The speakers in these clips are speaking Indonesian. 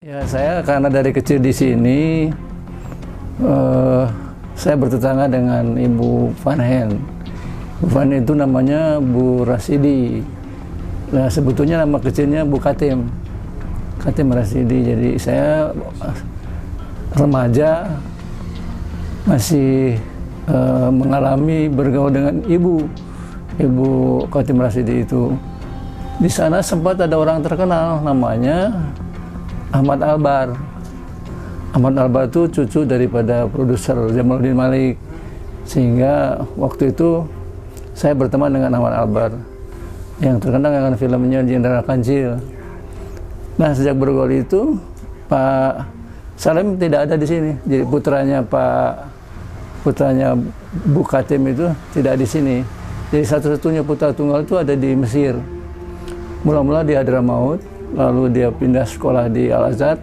Ya, saya karena dari kecil di sini, saya bertetangga dengan Ibu Van Hen. Bu Van Hen itu namanya Bu Rasidi. Nah, sebetulnya nama kecilnya Bu Katim. Katim Rasidi. Jadi saya remaja masih mengalami bergaul dengan Ibu Katim Rasidi itu. Di sana sempat ada orang terkenal namanya Ahmad Albar. Ahmad Albar itu cucu daripada produser Jamaluddin Malik. Sehingga waktu itu saya berteman dengan Ahmad Albar yang terkenal dengan filmnya Jenderal Kancil. Nah, sejak bergaul itu Pak Salim tidak ada di sini. Jadi putranya Bu Katim itu tidak di sini. Jadi satu-satunya putra tunggal itu ada di Mesir. Mula-mula di Hadramaut, lalu dia pindah sekolah di Al-Azhar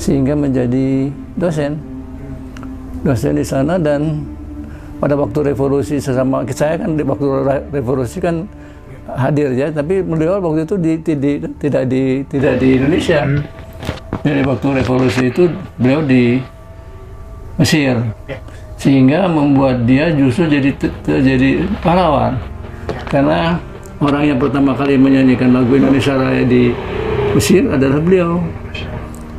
sehingga menjadi dosen di sana. Dan pada waktu revolusi sesama saya kan di waktu revolusi kan hadir ya, tapi beliau waktu itu tidak di Indonesia. Jadi waktu revolusi itu beliau di Mesir, sehingga membuat dia justru jadi pahlawan karena orang yang pertama kali menyanyikan lagu Indonesia Raya di Mesir adalah beliau,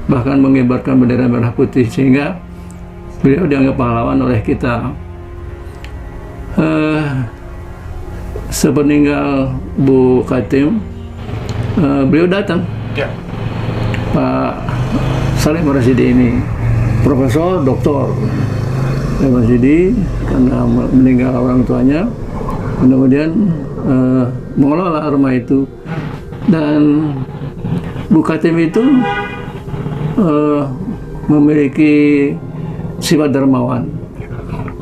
bahkan mengibarkan bendera merah putih, sehingga beliau dianggap pahlawan oleh kita. Sepeninggal Bu Katim, beliau datang, Pak Salim Rasidi ini, Profesor Doktor Salim Rasidi, karena meninggal orang tuanya, kemudian mengelola rumah itu. Dan Bu Katim itu memiliki sifat dermawan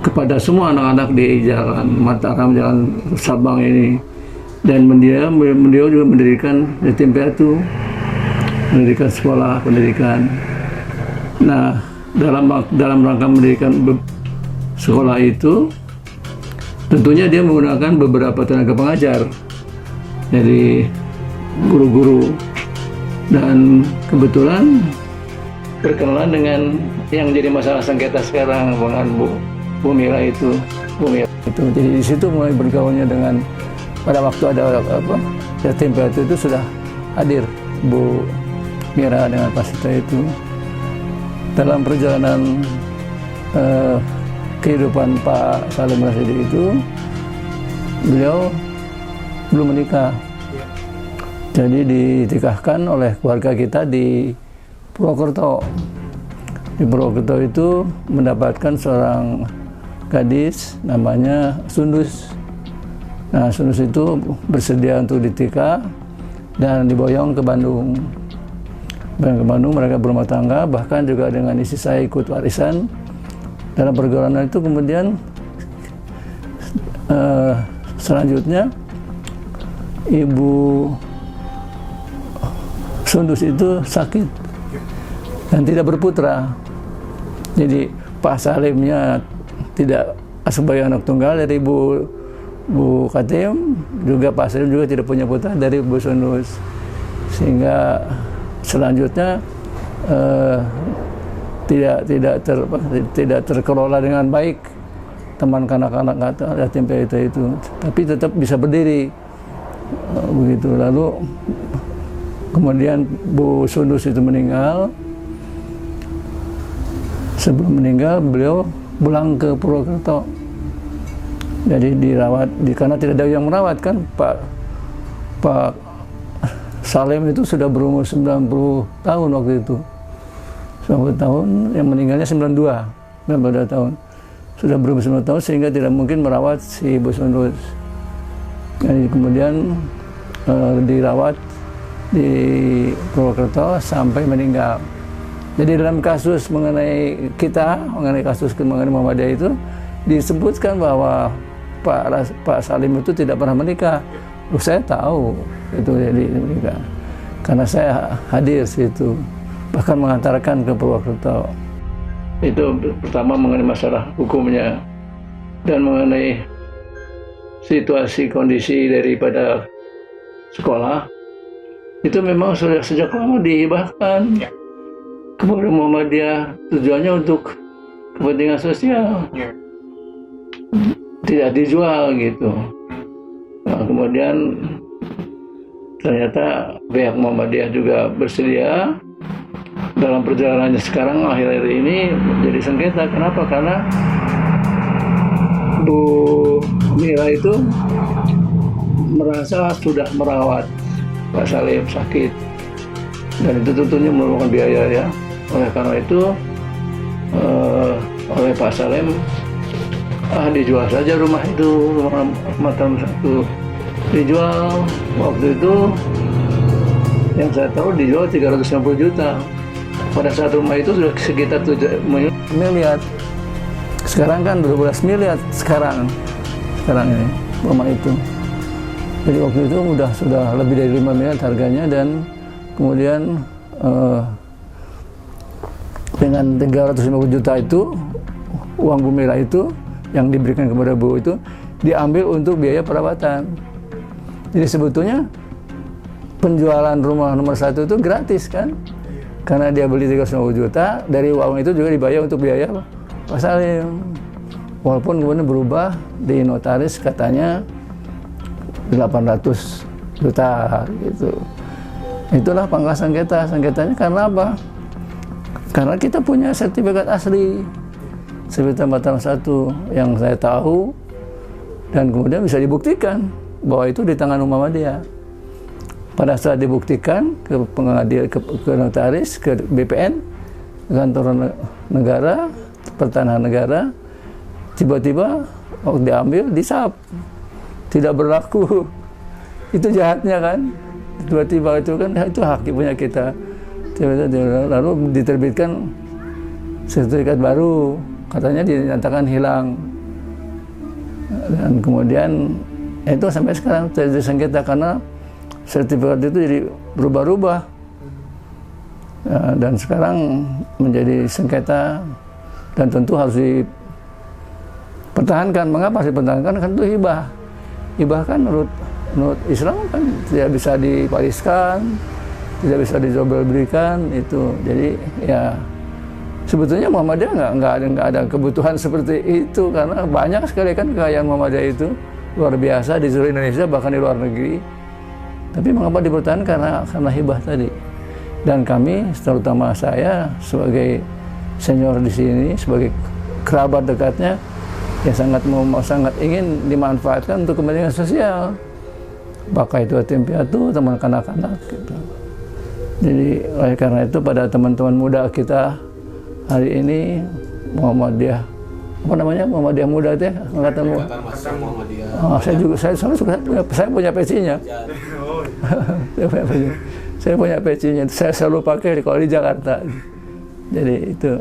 kepada semua anak-anak di Jalan Mataram, Jalan Sabang ini. Dan beliau juga mendirikan yatim piatu, mendirikan sekolah pendidikan. Nah, dalam rangka mendirikan sekolah itu, tentunya dia menggunakan beberapa tenaga pengajar, jadi guru-guru. Dan kebetulan berkenalan dengan yang jadi masalah sengketa sekarang dengan Bu Mira itu. Jadi di situ mulai bergaulnya dengan, pada waktu ada yatim piatu itu sudah hadir Bu Mira dengan Pak Sito itu. Dalam perjalanan kehidupan Pak Salim Rasidi itu, beliau belum menikah. Jadi dinikahkan oleh keluarga kita di Purwokerto. Di Purwokerto itu mendapatkan seorang gadis namanya Sundus. Nah, Sundus itu bersedia untuk ditikah dan diboyong ke Bandung. Mereka berumah tangga, bahkan juga dengan istri saya ikut warisan. Dalam pergaulan itu kemudian selanjutnya Ibu Sundus itu sakit dan tidak berputra. Jadi Pak Salimnya tidak sebagai anak tunggal dari Bu Katim, juga Pak Salim juga tidak punya putra dari Bu Sundus, sehingga selanjutnya tidak terkelola dengan baik teman kanak-kanak yatim piatu itu, tapi tetap bisa berdiri begitu. Lalu kemudian Bu Sundus itu meninggal. Sebelum meninggal beliau pulang ke Purwokerto. Jadi dirawat, karena tidak ada yang merawat kan. Pak Salim itu sudah berumur 90 tahun waktu itu. 90 tahun, yang meninggalnya 92 tahun. Sudah berumur 90 tahun sehingga tidak mungkin merawat si Bu Sundus. Jadi kemudian dirawat di Purwokerto sampai meninggal. Jadi dalam kasus mengenai Muhammadiyah itu disebutkan bahwa Pak Salim itu tidak pernah menikah. Saya tahu itu jadi menikah karena saya hadir situ, bahkan mengantarkan ke Purwokerto. Itu pertama mengenai masalah hukumnya dan mengenai situasi kondisi daripada sekolah. Itu memang sudah sejak lama dihibahkan. kemudian Muhammadiyah tujuannya untuk kepentingan sosial, tidak dijual gitu. Nah, kemudian ternyata pihak Muhammadiyah juga bersedia. Dalam perjalanannya sekarang akhir-akhir ini menjadi sengketa. Kenapa? Karena Bu Mira itu merasa sudah merawat Pak Salim sakit, dan itu tentunya memerlukan biaya ya. Oleh karena itu oleh Pak Salim dijual saja rumah itu, rumah Mataram 1 dijual. Waktu itu yang saya tahu dijual 350 juta. Pada saat rumah itu sudah sekitar 7 miliar. Sekarang kan 12 miliar sekarang ini rumah itu. Jadi waktu itu sudah lebih dari 5 miliar harganya, dan kemudian dengan 350 juta itu, uang Bu Mira itu yang diberikan kepada Bu itu diambil untuk biaya perawatan. Jadi sebetulnya penjualan rumah nomor 1 itu gratis kan, karena dia beli 350 juta, dari uang itu juga dibayar untuk biaya Pak Salim. Walaupun kemudian berubah di notaris katanya 800 juta gitu. Itulah pangkas sengketa. Sengketanya karena apa? Karena kita punya sertifikat asli sertifikat Mataram 1 yang saya tahu, dan kemudian bisa dibuktikan bahwa itu di tangan Muhammadiyah. Pada saat dibuktikan ke pengadilan, ke notaris, ke BPN, kantor negara, pertanahan negara, tiba-tiba diambil, disap, tidak berlaku. Itu jahatnya kan, tiba-tiba itu kan itu hak punya kita. Tiba-tiba lalu diterbitkan sertifikat baru, katanya dinyatakan hilang, dan kemudian itu sampai sekarang terjadi sengketa karena sertifikat itu jadi berubah-ubah, dan sekarang menjadi sengketa, dan tentu harus dipertahankan. Mengapa harus dipertahankan? Kan itu hibah. Hibah kan menurut Islam kan tidak bisa diwariskan, tidak bisa dijual belikan itu. Jadi ya sebetulnya Muhammadiyah nggak ada kebutuhan seperti itu, karena banyak sekali kan kekayaan Muhammadiyah itu luar biasa di seluruh Indonesia, bahkan di luar negeri. Tapi mengapa dipertahankan? Karena hibah tadi. Dan kami, terutama saya sebagai senior di sini, sebagai kerabat dekatnya, ya sangat ingin dimanfaatkan untuk kepentingan sosial. Bapak itu yatim piatu, teman kanak-kanak gitu. Jadi oleh karena itu pada teman-teman muda kita hari ini, Muhammadiyah, apa namanya, Muhammadiyah muda teh, angkatan Muhammadiyah. Saya punya pecinya. Saya punya pecinya. Saya selalu pakai kalau di Jakarta. Jadi itu,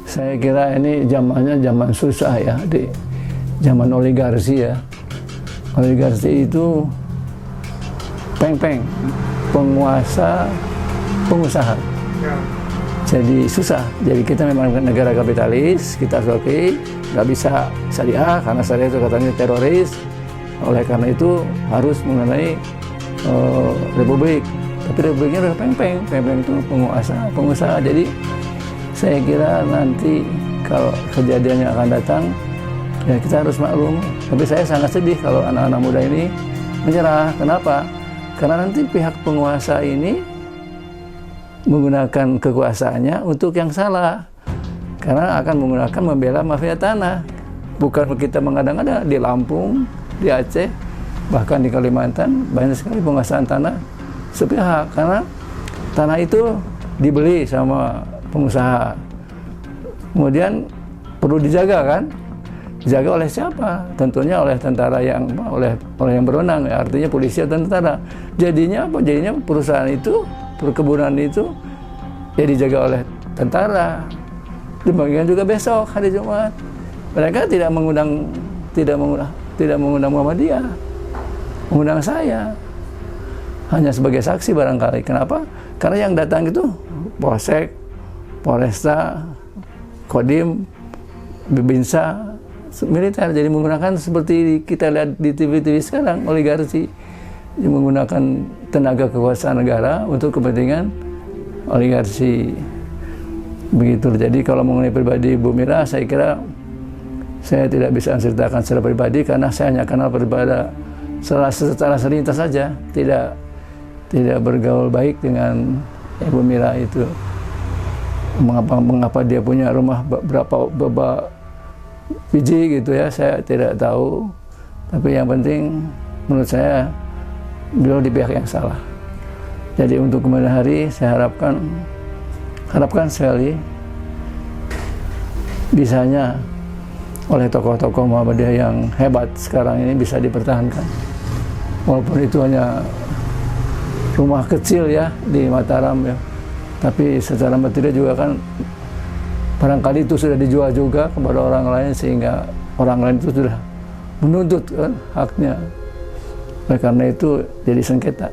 saya kira ini zamannya zaman susah ya, di zaman oligarki ya. Oligarki itu peng-peng, penguasa, pengusaha. Jadi susah. Jadi kita memang negara kapitalis, kita harus nggak bisa syariah, karena syariah itu katanya teroris. Oleh karena itu harus mengenai republik. Tapi republiknya udah peng-peng. Peng-peng itu pengusaha. Jadi saya kira nanti kalau kejadiannya akan datang, ya kita harus maklum. Tapi saya sangat sedih kalau anak-anak muda ini menyerah. Kenapa? Karena nanti pihak penguasa ini menggunakan kekuasaannya untuk yang salah, karena akan menggunakan membela mafia tanah. Bukan kita mengada-ngada. Di Lampung, di Aceh, bahkan di Kalimantan banyak sekali penguasaan tanah sepihak, karena tanah itu dibeli sama pengusaha, kemudian perlu dijaga kan. Dijaga oleh siapa? Tentunya oleh tentara yang oleh yang berwenang, artinya polisi atau tentara. Jadinya apa? Jadinya perusahaan itu, perkebunan itu ya dijaga oleh tentara. Demikian juga besok hari Jumat, mereka tidak mengundang Muhammadiyah, mengundang saya hanya sebagai saksi barangkali. Kenapa? Karena yang datang itu Polsek, Polresta, Kodim, Bibinsa, militer. Jadi menggunakan seperti kita lihat di TV-TV sekarang, oligarki menggunakan tenaga kekuasaan negara untuk kepentingan oligarki. Begitu. Jadi kalau mengenai pribadi Ibu Mira, saya kira saya tidak bisa menceritakan secara pribadi karena saya hanya kenal secara selintas saja, tidak bergaul baik dengan Ibu Mira itu. Mengapa dia punya rumah berapa biji gitu ya, saya tidak tahu. Tapi yang penting menurut saya beliau di pihak yang salah. Jadi untuk kemudian hari saya harapkan sekali bisanya oleh tokoh-tokoh Muhammadiyah yang hebat sekarang ini bisa dipertahankan. Walaupun itu hanya rumah kecil ya di Mataram ya. Tapi secara material juga kan barangkali itu sudah dijual juga kepada orang lain sehingga orang lain itu sudah menuntut kan haknya. Oleh karena itu jadi sengketa.